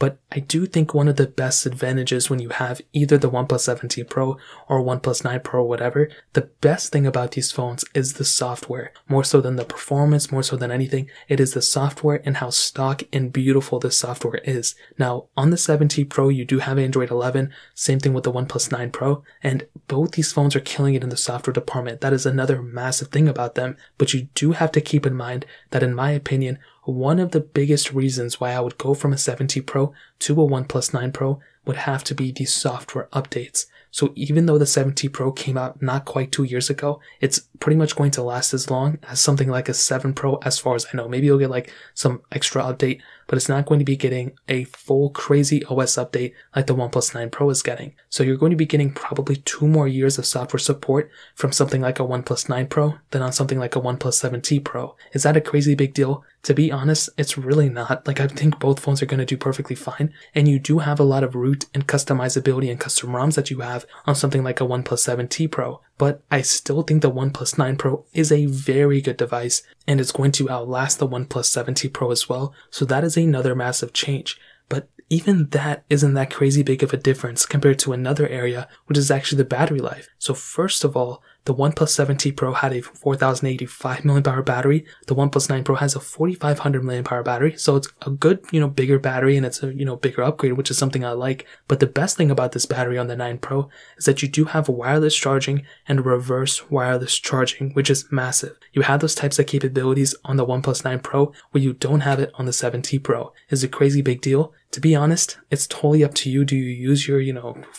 But I do think one of the best advantages when you have either the OnePlus 17 Pro or OnePlus 9 Pro or whatever, the best thing about these phones is the software. More so than the performance, more so than anything, it is the software and how stock and beautiful this software is. Now, on the 17 Pro, you do have Android 11, same thing with the OnePlus 9 Pro, and both these phones are killing it in the software department. That is another massive thing about them, but you do have to keep in mind that, in my opinion, one of the biggest reasons why I would go from a 17 Pro to a OnePlus 9 Pro would have to be these software updates. So even though the 17 Pro came out not quite 2 years ago, it's pretty much going to last as long as something like a 7 Pro as far as I know. Maybe you'll get like some extra update, but it's not going to be getting a full crazy OS update like the OnePlus 9 Pro is getting. So you're going to be getting probably 2 more years of software support from something like a OnePlus 9 Pro than on something like a OnePlus 17 Pro. Is that a crazy big deal? To be honest, it's really not. Like, I think both phones are going to do perfectly fine, and you do have a lot of root and customizability and custom ROMs that you have on something like a OnePlus 7T Pro, but I still think the OnePlus 9 Pro is a very good device, and it's going to outlast the OnePlus 7T Pro as well, so that is another massive change. But even that isn't that crazy big of a difference compared to another area, which is actually the battery life. So first of all, the OnePlus 7T Pro had a 4085 mAh battery. The OnePlus 9 Pro has a 4500 mAh battery. So it's a good, bigger battery, and it's a, bigger upgrade, which is something I like. But the best thing about this battery on the 9 Pro is that you do have wireless charging and reverse wireless charging, which is massive. You have those types of capabilities on the OnePlus 9 Pro where you don't have it on the 7T Pro. Is it a crazy big deal? To be honest, it's totally up to you. Do you use your,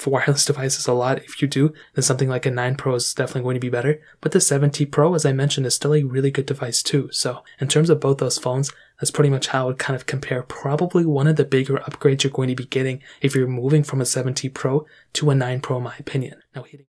wireless devices a lot? If you do, then something like a 9 Pro is definitely going to be better. But the 7T Pro, as I mentioned, is still a really good device too. So in terms of both those phones, that's pretty much how I would kind of compare probably one of the bigger upgrades you're going to be getting if you're moving from a 7T Pro to a 9 Pro, in my opinion. Now, hitting